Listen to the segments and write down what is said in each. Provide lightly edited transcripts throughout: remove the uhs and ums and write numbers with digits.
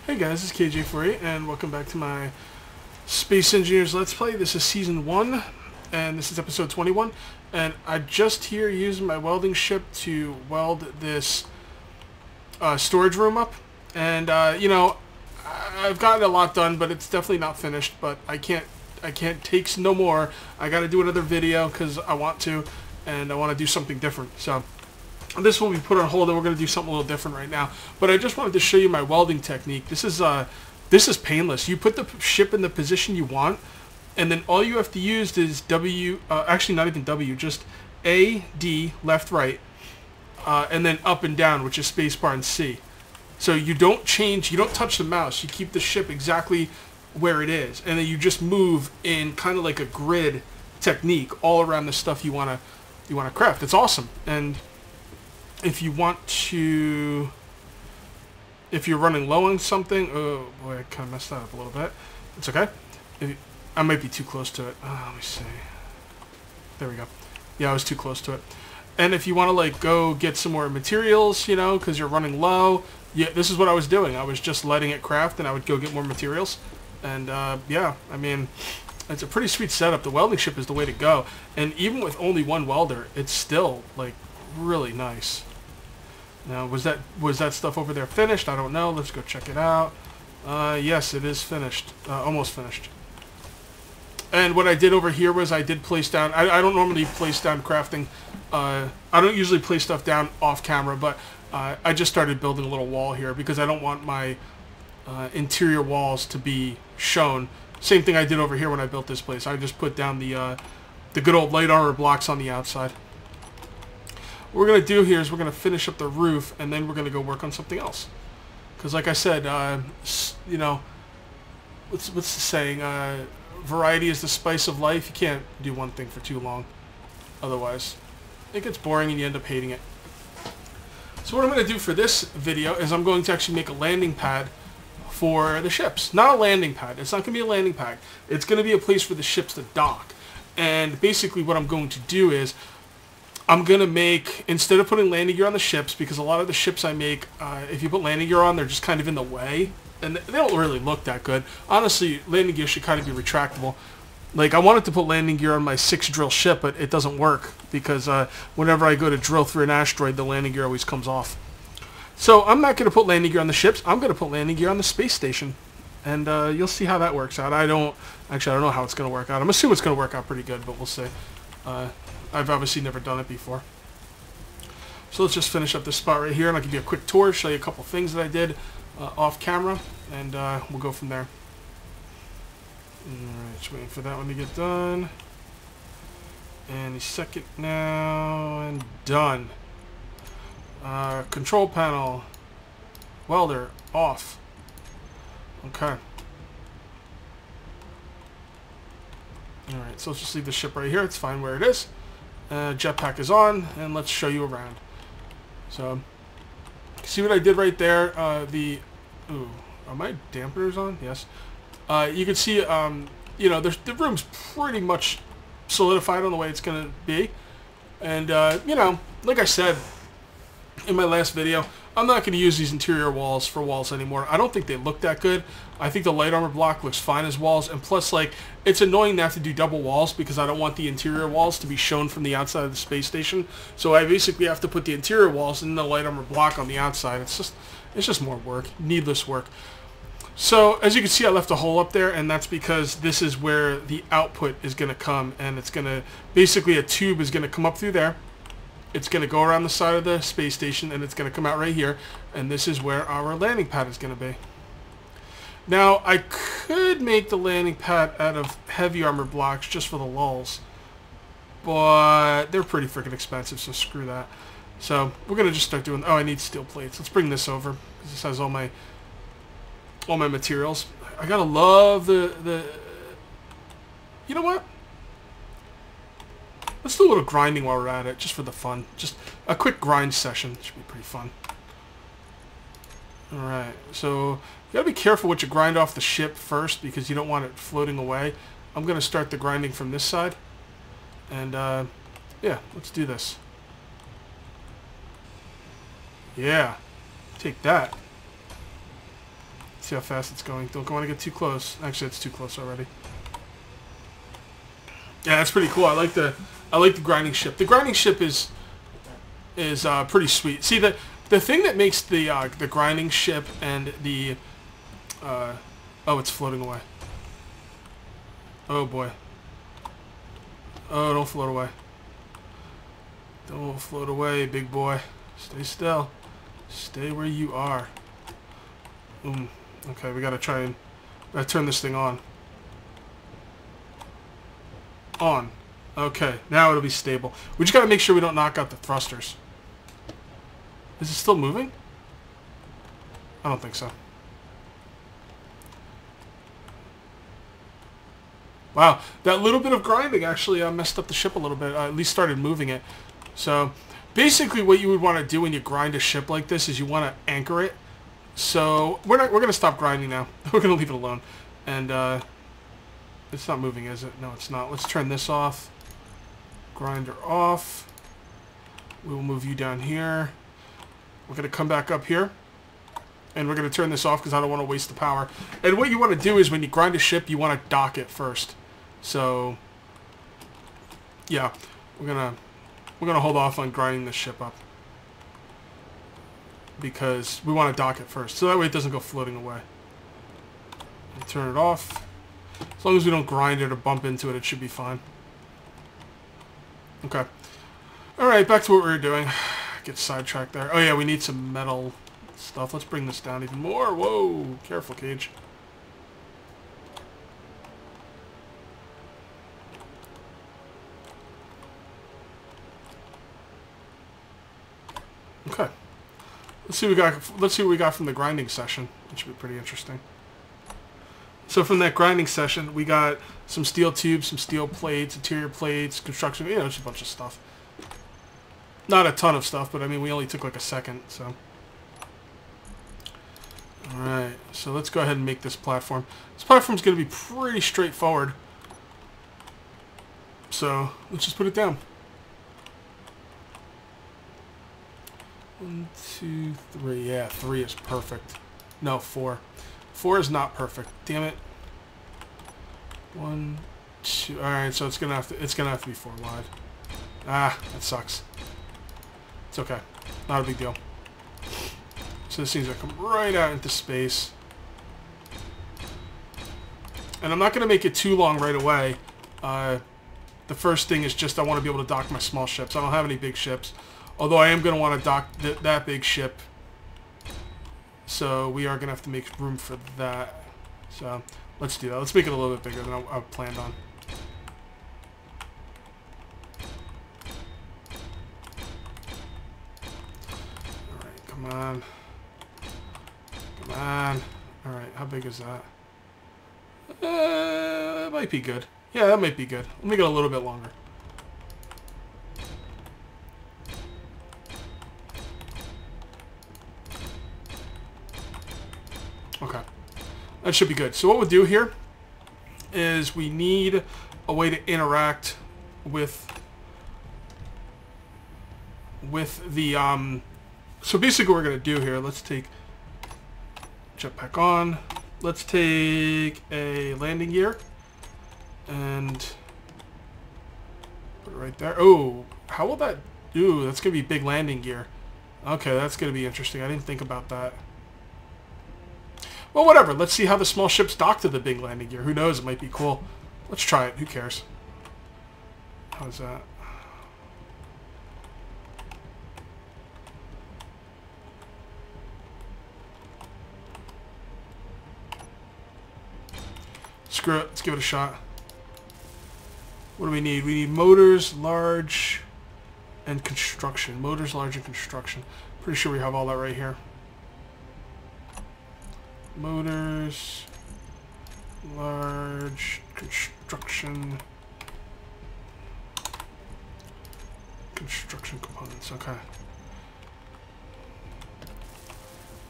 Hey guys, this is KJ48 and welcome back to my Space Engineers Let's Play. This is Season 1 and this is Episode 21, and I just here using my welding ship to weld this storage room up, and you know, I've gotten a lot done, but it's definitely not finished, but I can't take no more. I gotta do another video because I want to, and I want to do something different. So this will be put on hold and we're going to do something a little different right now. But I just wanted to show you my welding technique. This is painless. You put the ship in the position you want, and then all you have to use is W, actually not even W, just A, D, left, right, and then up and down, which is spacebar and C. So you don't change, you don't touch the mouse. You keep the ship exactly where it is, and then you just move in kind of like a grid technique all around the stuff you want to craft. It's awesome. And if you want to, if you're running low on something, oh boy, I kind of messed that up a little bit. It's okay. I might be too close to it. Let me see. There we go. Yeah, I was too close to it. And if you want to like go get some more materials, you know, because you're running low, yeah, this is what I was doing. I was just letting it craft, and I would go get more materials. And yeah, I mean, it's a pretty sweet setup. The welding ship is the way to go. And even with only one welder, it's still like really nice. Now, was that stuff over there finished? I don't know. Let's go check it out. Yes, it is finished. Almost finished. And what I did over here was I did place down... I don't normally place down crafting. I don't usually place stuff down off camera, but I just started building a little wall here because I don't want my interior walls to be shown. Same thing I did over here when I built this place. I just put down the good old light armor blocks on the outside. What we're going to do here is we're going to finish up the roof, and then we're going to go work on something else. Because like I said, you know, what's the saying? Variety is the spice of life. You can't do one thing for too long. Otherwise, it gets boring and you end up hating it. So what I'm going to do for this video is I'm going to actually make a landing pad for the ships. Not a landing pad. It's not going to be a landing pad. It's going to be a place for the ships to dock. And basically what I'm going to do is I'm going to make, instead of putting landing gear on the ships, because a lot of the ships I make, if you put landing gear on, they're just kind of in the way, and they don't really look that good. Honestly, landing gear should kind of be retractable. Like, I wanted to put landing gear on my 6-drill ship, but it doesn't work, because whenever I go to drill through an asteroid, the landing gear always comes off. So I'm not going to put landing gear on the ships. I'm going to put landing gear on the space station, and you'll see how that works out. I don't know how it's going to work out. I'm assuming it's going to work out pretty good, but we'll see. I've obviously never done it before. So let's just finish up this spot right here, and I'll give you a quick tour, show you a couple things that I did off camera, and we'll go from there. Alright, just waiting for that one to get done. Any second now, and done. Control panel, welder, off. Okay. Alright, so let's just leave the ship right here. It's fine where it is. Jetpack is on, and let's show you around. So, see what I did right there? Ooh, are my dampeners on? Yes. You can see, you know, the room's pretty much solidified on the way it's going to be. And, you know, like I said in my last video, I'm not going to use these interior walls for walls anymore. I don't think they look that good. I think the light armor block looks fine as walls, and plus, like, it's annoying to have to do double walls because I don't want the interior walls to be shown from the outside of the space station. So I basically have to put the interior walls and the light armor block on the outside. It's just more work, needless work. So as you can see, I left a hole up there, and that's because this is where the output is going to come, and it's going to, basically a tube is going to come up through there. It's going to go around the side of the space station, and it's going to come out right here, and this is where our landing pad is going to be. Now, I could make the landing pad out of heavy armor blocks just for the lulls, but they're pretty freaking expensive, so screw that. So we're going to just start doing... Oh, I need steel plates. Let's bring this over, because this has all my materials. I gotta love the... You know what? Let's do a little grinding while we're at it, just for the fun. Just a quick grind session. Should be pretty fun. Alright, so you gotta be careful what you grind off the ship first, because you don't want it floating away. I'm gonna start the grinding from this side. And, yeah, let's do this. Yeah, take that. See how fast it's going. Don't want to get too close. Actually, it's too close already. Yeah, that's pretty cool. I like the grinding ship. The grinding ship is pretty sweet. See, the thing that makes the grinding ship and the oh, it's floating away. Oh boy. Oh, don't float away. Don't float away, big boy. Stay still. Stay where you are. Okay, we gotta try and turn this thing on. On. Okay, now it'll be stable. We just gotta make sure we don't knock out the thrusters. Is it still moving? I don't think so. Wow, that little bit of grinding actually messed up the ship a little bit. At least started moving it. So, basically what you would want to do when you grind a ship like this is you want to anchor it. So, we're going to stop grinding now. We're going to leave it alone. And, it's not moving, is it? No, it's not. Let's turn this off. Grinder off. We will move you down here. We're going to come back up here. And we're going to turn this off because I don't want to waste the power. And what you want to do is when you grind a ship, you want to dock it first. So, yeah, we're gonna hold off on grinding this ship up because we want to dock it first, so that way it doesn't go floating away. Turn it off. As long as we don't grind it or bump into it, it should be fine. Okay. All right, back to what we were doing. Get sidetracked there. Oh yeah, we need some metal stuff. Let's bring this down even more. Whoa, careful, Cage. Okay. Let's see what we got from the grinding session, which should be pretty interesting. So from that grinding session, we got some steel tubes, some steel plates, interior plates, construction, just a bunch of stuff. Not a ton of stuff, but I mean, we only took like a second, so. Alright, so let's go ahead and make this platform. This platform's going to be pretty straightforward. So, let's just put it down. 1, 2, 3. Yeah, 3 is perfect. No, 4. 4 is not perfect. Damn it. 1, 2. All right, so it's gonna have to be 4 wide. Ah, that sucks. It's okay. Not a big deal. So this thing's gonna come right out into space. And I'm not gonna make it too long right away. The first thing is just I want to be able to dock my small ships. I don't have any big ships. Although I am going to want to dock that big ship. So we are going to have to make room for that. So let's do that. Let's make it a little bit bigger than I planned on. Alright, come on. Come on. Alright, how big is that? That might be good. Yeah, that might be good. Let me get a little bit longer. Okay. That should be good. So what we'll do here is we need a way to interact with the so basically what we're going to do here, let's take jetpack on. Let's take a landing gear and put it right there. Oh, how will that do? That's going to be big landing gear. Okay, that's going to be interesting. I didn't think about that. Well, whatever. Let's see how the small ships dock to the big landing gear. Who knows? It might be cool. Let's try it. Who cares? How's that? Screw it. Let's give it a shot. What do we need? We need motors, large, and construction. Motors, large, and construction. Pretty sure we have all that right here. Motors, large, construction components. Okay.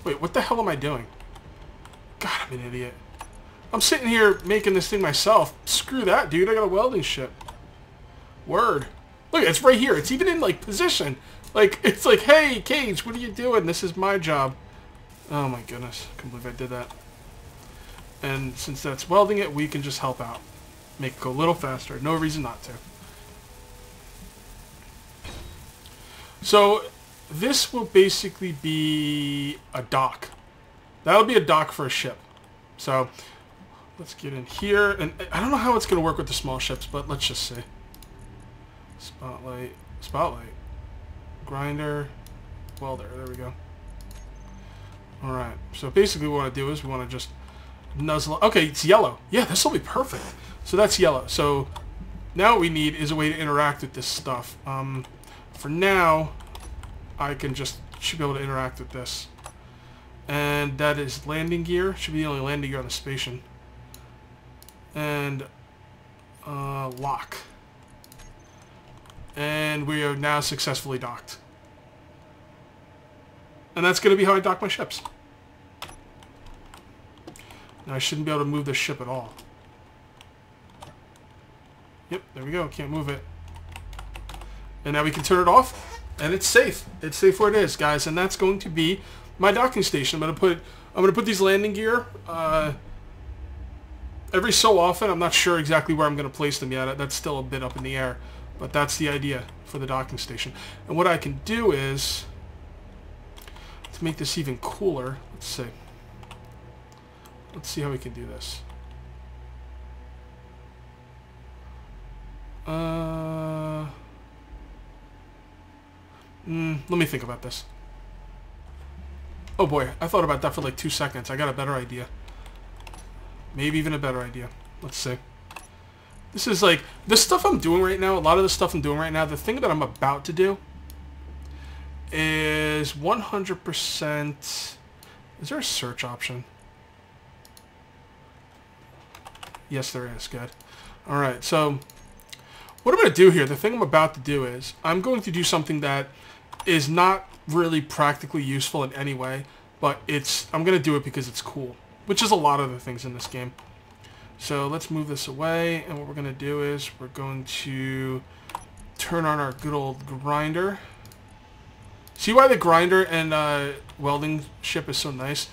Wait, what the hell am I doing? God, I'm an idiot. I'm sitting here making this thing myself. Screw that, dude. I got a welding ship. Word. Look, it's right here. It's even in, like, position. Like, it's like, hey, Cage, what are you doing? This is my job. Oh, my goodness. I can't believe I did that. And since that's welding it, we can just help out. Make it go a little faster. No reason not to. So this will basically be a dock. That'll be a dock for a ship. So let's get in here. And I don't know how it's going to work with the small ships, but let's just see. Spotlight. Spotlight. Grinder. Welder. There we go. Alright. So basically what we want to do is we want to just nuzzle. Okay, it's yellow. Yeah, this will be perfect. So that's yellow. So now what we need is a way to interact with this stuff. For now, I should be able to interact with this. And that is landing gear. Should be the only landing gear on the station. And lock. And we are now successfully docked. And that's going to be how I dock my ships. Now I shouldn't be able to move this ship at all. Yep, there we go. Can't move it. And now we can turn it off, and it's safe. It's safe where it is, guys. And that's going to be my docking station. I'm gonna put these landing gear every so often. I'm not sure exactly where I'm gonna place them yet. That's still a bit up in the air, but that's the idea for the docking station. And what I can do is to make this even cooler. Let's see. Let's see how we can do this. Let me think about this. Oh boy, I thought about that for like 2 seconds. I got a better idea. Maybe even a better idea. Let's see. This is like, the stuff I'm doing right now, a lot of the stuff I'm doing right now, the thing that I'm about to do is 100%... Is there a search option? Yes, there is. Good. Alright, so what I'm going to do here, the thing I'm about to do is, I'm going to do something that is not really practically useful in any way, but I'm going to do it because it's cool, which is a lot of the things in this game. So let's move this away, and what we're going to do is we're going to turn on our good old grinder. See why the grinder and welding ship is so nice?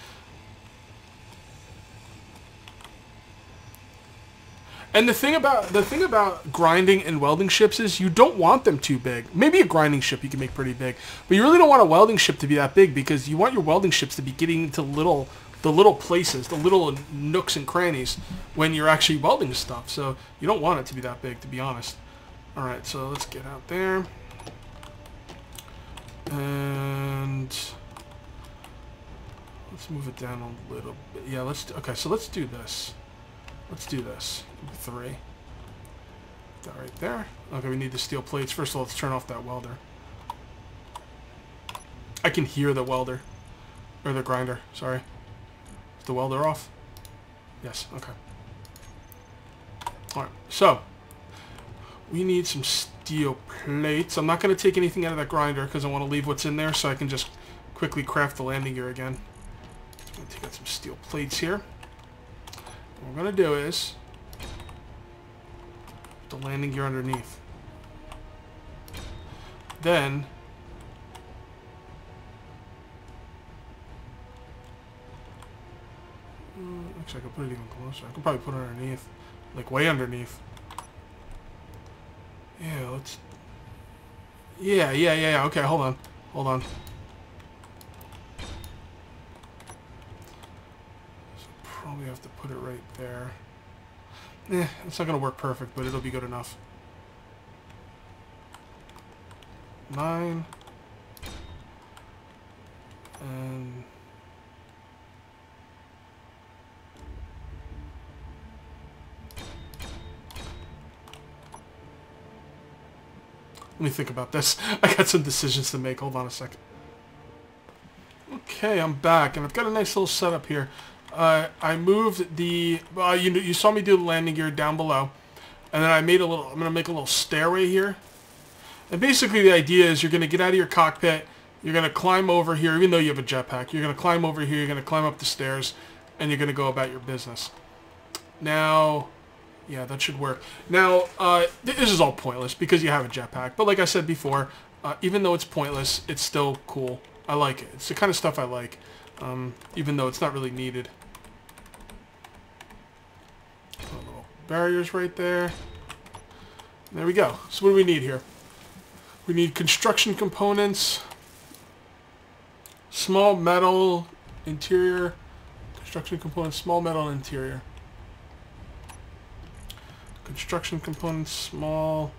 And the thing about grinding and welding ships is you don't want them too big. Maybe a grinding ship you can make pretty big, but you really don't want a welding ship to be that big because you want your welding ships to be getting into the little places, the little nooks and crannies when you're actually welding stuff. So you don't want it to be that big, to be honest. All right, so let's get out there. And let's move it down a little bit. Yeah, okay, so let's do this. Let's do this. 3. That right there. Okay, we need the steel plates. First of all, let's turn off that welder. I can hear the welder. Or the grinder, sorry. Is the welder off? Yes, okay. Alright, so we need some steel plates. I'm not going to take anything out of that grinder because I want to leave what's in there so I can just quickly craft the landing gear again. I'm going to take out some steel plates here. What we're going to do is put the landing gear underneath. Then actually I could put it even closer. I could probably put it underneath. Like way underneath. Yeah, let's... Yeah. Okay, hold on. Hold on. Probably have to put it right there. It's not going to work perfect, but it'll be good enough. 9. And... let me think about this. I got some decisions to make. Hold on a second. Okay, I'm back, and I've got a nice little setup here. I moved the, you saw me do the landing gear down below, and then I'm going to make a little stairway here. And basically the idea is you're going to get out of your cockpit, you're going to climb over here, even though you have a jetpack, you're going to climb over here, you're going to climb up the stairs, and you're going to go about your business. Now, yeah, that should work. Now, this is all pointless because you have a jetpack, but like I said before, even though it's pointless, it's still cool. I like it. It's the kind of stuff I like, even though it's not really needed. barriers right there. There we go. So what do we need here? We need construction components, small metal interior, construction components, small metal interior. Construction components, small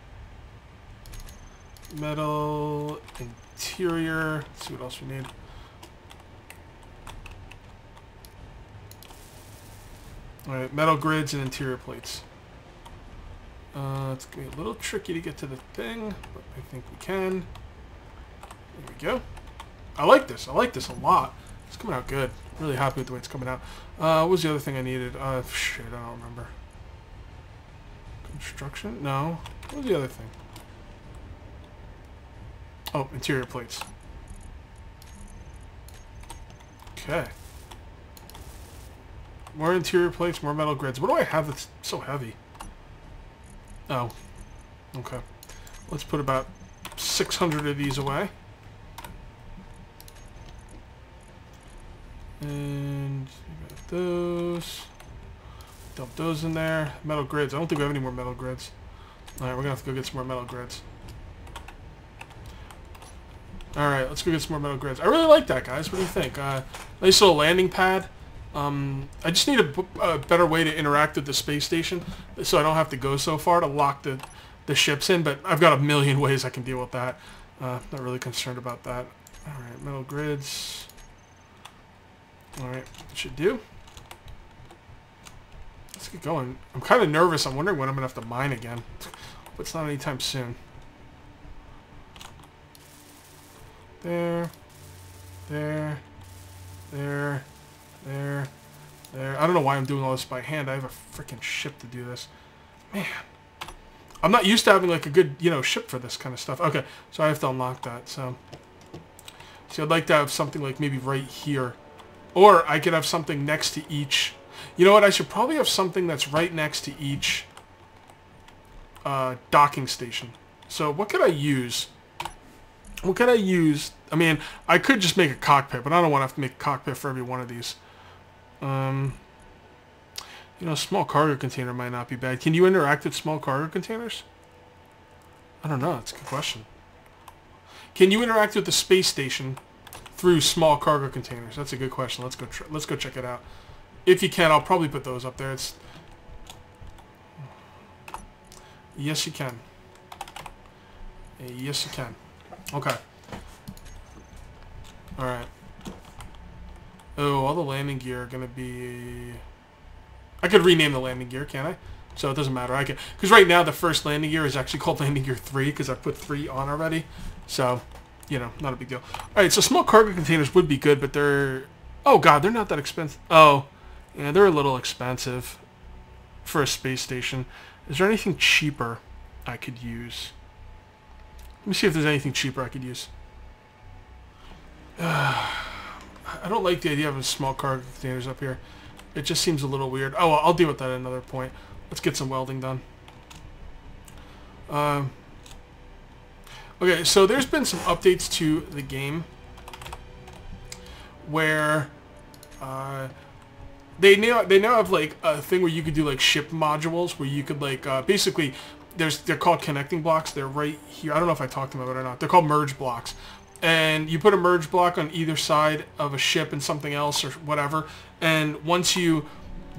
metal interior. Let's see what else we need. Alright, metal grids and interior plates. It's going to be a little tricky to get to the thing, but I think we can. There we go. I like this. I like this a lot. It's coming out good. Really happy with the way it's coming out. What was the other thing I needed? Shit, I don't remember. Construction? No. What was the other thing? Oh, interior plates. Okay. More interior plates, more metal grids. What do I have that's so heavy? Oh. Okay. Let's put about 600 of these away. And you got those. Dump those in there. Metal grids. I don't think we have any more metal grids. Alright, we're going to have to go get some more metal grids. Alright, let's go get some more metal grids. I really like that, guys. What do you think? Nice little landing pad. I just need a better way to interact with the space station so I don't have to go so far to lock the ships in, but I've got a million ways I can deal with that. Not really concerned about that. Alright, metal grids. Alright, should do. Let's get going. I'm kind of nervous. I'm wondering when I'm going to have to mine again. But it's not anytime soon. There. There. There. There. There. I don't know why I'm doing all this by hand. I have a freaking ship to do this. Man. I'm not used to having like a good, ship for this kind of stuff. Okay, so I have to unlock that. So I'd like to have something like maybe right here. Or I could have something next to each. You know what? I should probably have something that's right next to each docking station. So what could I use? What could I use? I mean, I could just make a cockpit, but I don't want to have to make a cockpit for every one of these. Small cargo container might not be bad. Can you interact with small cargo containers? I don't know. That's a good question. Can you interact with the space station through small cargo containers? That's a good question. Let's go check it out. If you can, I'll probably put those up there. Yes, you can. Yes, you can. Okay. Alright. Oh, all the landing gear are going to be... I could rename the landing gear, can't I? So it doesn't matter. I can, because right now the first landing gear is actually called landing gear 3 because I put 3 on already. So, not a big deal. Alright, so small cargo containers would be good, but they're... Oh, God, they're not that expensive. Oh, yeah, they're a little expensive for a space station. Is there anything cheaper I could use? Let me see if there's anything cheaper I could use. I don't like the idea of small cargo containers up here. It just seems a little weird. Oh, well, I'll deal with that at another point. Let's get some welding done. Okay, so there's been some updates to the game where they now have like a thing where you could do like ship modules where you could like basically they're called connecting blocks. They're right here. I don't know if I talked about it or not. They're called merge blocks. And you put a merge block on either side of a ship and something else or whatever. And once you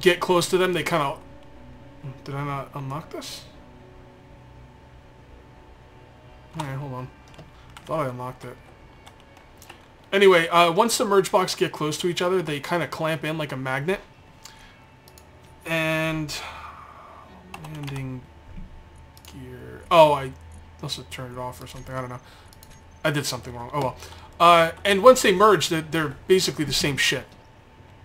get close to them, they kind of... Did I not unlock this? Alright, hold on. Thought I unlocked it. Anyway, once the merge blocks get close to each other, they kind of clamp in like a magnet. And... Landing gear... Oh, I must have turned it off or something. I don't know. I did something wrong. Oh well. And once they merge, they're basically the same ship.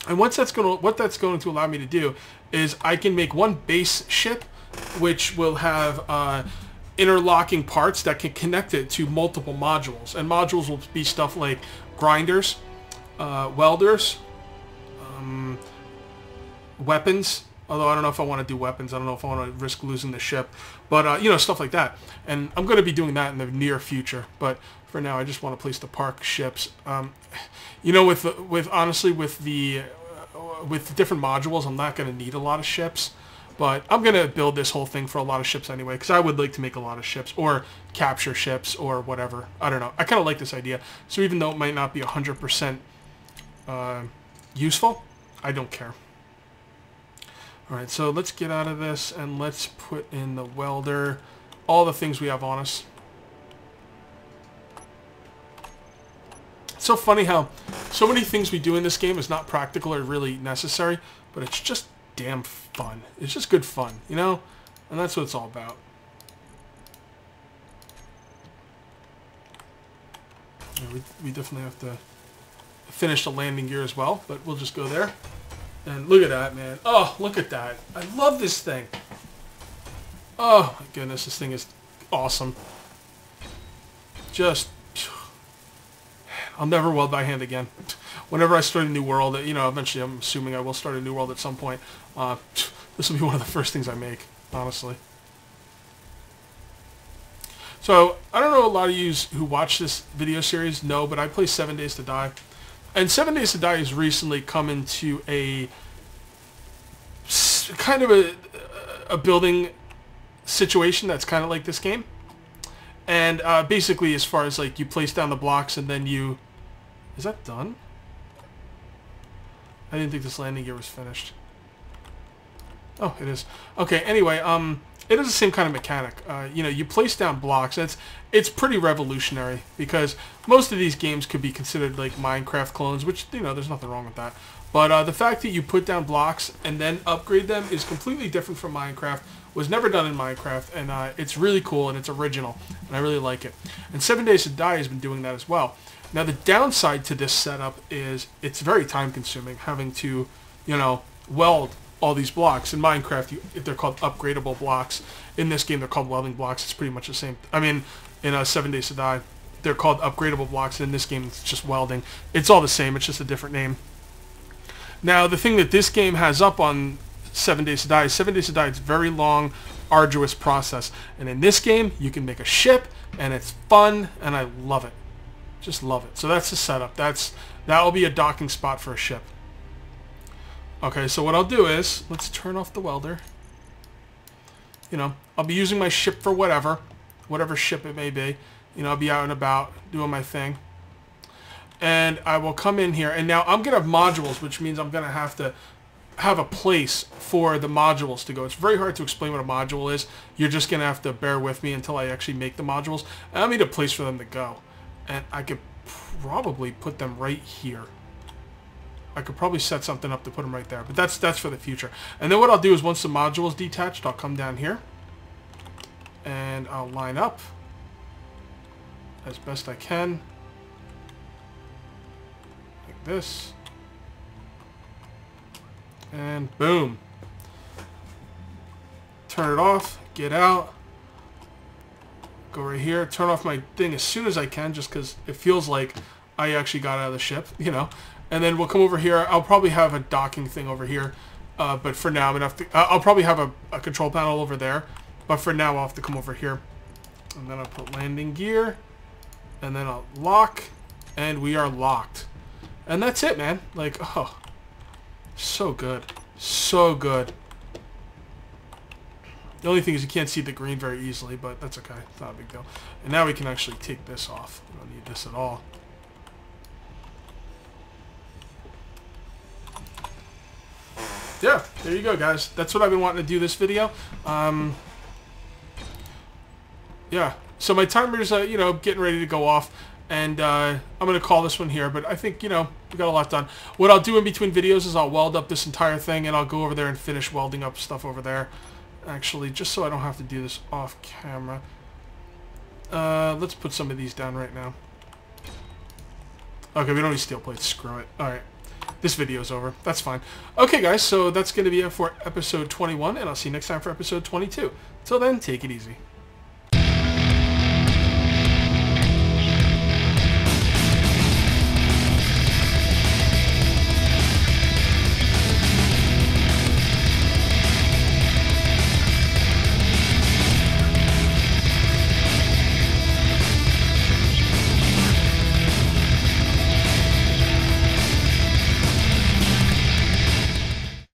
And what that's going to allow me to do is I can make one base ship, which will have interlocking parts that can connect it to multiple modules. And modules will be stuff like grinders, welders, weapons. Although I don't know if I want to do weapons. I don't know if I want to risk losing the ship. But, stuff like that. And I'm going to be doing that in the near future. But for now, I just want to place the park ships. Honestly, with the different modules, I'm not going to need a lot of ships. But I'm going to build this whole thing for a lot of ships anyway, because I would like to make a lot of ships, or capture ships, or whatever. I don't know. I kind of like this idea. So even though it might not be 100% useful, I don't care. Alright, so let's get out of this, and let's put in the welder, all the things we have on us. It's so funny how so many things we do in this game is not practical or really necessary, but it's just damn fun. It's just good fun, you know? And that's what it's all about. Yeah, we definitely have to finish the landing gear as well, but we'll just go there. And look at that, man. Oh, look at that. I love this thing. Oh, my goodness. This thing is awesome. Just... I'll never weld by hand again. Whenever I start a new world, you know, eventually I'm assuming I will start a new world at some point. This will be one of the first things I make, honestly. So, I don't know a lot of you who watch this video series know, but I play 7 Days to Die. And 7 Days to Die has recently come into a kind of a building situation that's kind of like this game. And basically, as far as like you place down the blocks and then you... Is that done? I didn't think this landing gear was finished. Oh, it is. Okay, anyway, it is the same kind of mechanic. You know, you place down blocks. It's pretty revolutionary because most of these games could be considered like Minecraft clones, which, you know, there's nothing wrong with that. But the fact that you put down blocks and then upgrade them is completely different from Minecraft. Was never done in Minecraft, and it's really cool and it's original, and I really like it. And 7 Days to Die has been doing that as well. Now the downside to this setup is it's very time consuming, having to, you know, weld all these blocks. In Minecraft, they're called upgradable blocks. In this game, they're called welding blocks. It's pretty much the same. I mean, in 7 Days to Die, they're called upgradable blocks, and in this game, it's just welding. It's all the same. It's just a different name. Now, the thing that this game has up on 7 Days to Die. 7 Days to Die, it's a very long, arduous process. And in this game, you can make a ship, and it's fun, and I love it. Just love it. So that's the setup. That will be a docking spot for a ship. Okay, so what I'll do is, let's turn off the welder. You know, I'll be using my ship for whatever ship it may be. You know, I'll be out and about, doing my thing. And I will come in here, and now I'm going to have modules, which means I'm going to have a place for the modules to go. It's very hard to explain what a module is. You're just going to have to bear with me until I actually make the modules. And I need a place for them to go. And I could probably put them right here. I could probably set something up to put them right there. But that's for the future. And then what I'll do is once the module is detached, I'll come down here. And I'll line up as best I can. Like this. And boom. Turn it off. Get out. Go right here. Turn off my thing as soon as I can, just because it feels like I actually got out of the ship, you know. And then we'll come over here. I'll probably have a docking thing over here. But for now, I'm gonna have to. I'll probably have a control panel over there. But for now, I'll have to come over here. And then I'll put landing gear. And then I'll lock. And we are locked. And that's it, man. Like, oh. So good. So good. The only thing is you can't see the green very easily, but that's okay. It's not a big deal. And now we can actually take this off. We don't need this at all. Yeah, there you go, guys. That's what I've been wanting to do this video. Yeah. So my timer's, you know, getting ready to go off. And I'm going to call this one here, but I think, you know, we got a lot done. What I'll do in between videos is I'll weld up this entire thing, and I'll go over there and finish welding up stuff over there. Actually, just so I don't have to do this off camera. Let's put some of these down right now. Okay, we don't need steel plates. Screw it. Alright. This video's over. That's fine. Okay, guys, so that's going to be it for episode 21, and I'll see you next time for episode 22. Till then, take it easy.